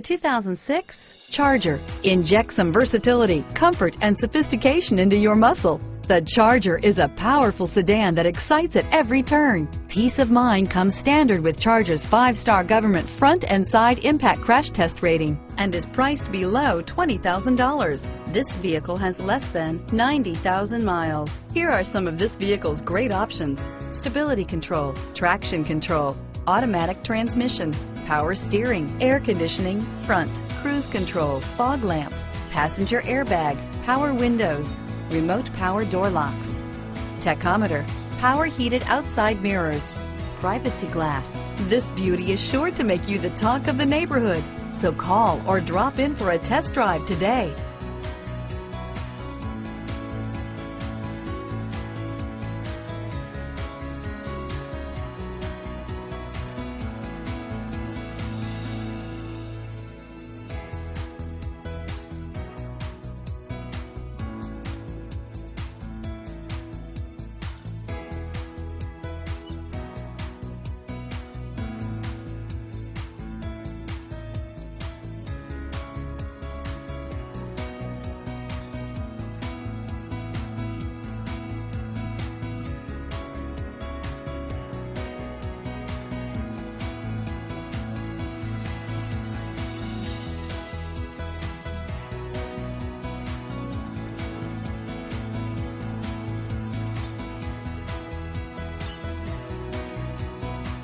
2006 Charger. Inject some versatility, comfort, and sophistication into your muscle. The Charger is a powerful sedan that excites at every turn. Peace of mind comes standard with Charger's 5-star government front and side impact crash test rating and is priced below $20,000. This vehicle has less than 90,000 miles. Here are some of this vehicle's great options: stability control, traction control, automatic transmission, power steering, air conditioning, front, cruise control, fog lamps, passenger airbag, power windows, remote power door locks, tachometer, power heated outside mirrors, privacy glass. This beauty is sure to make you the talk of the neighborhood. So call or drop in for a test drive today.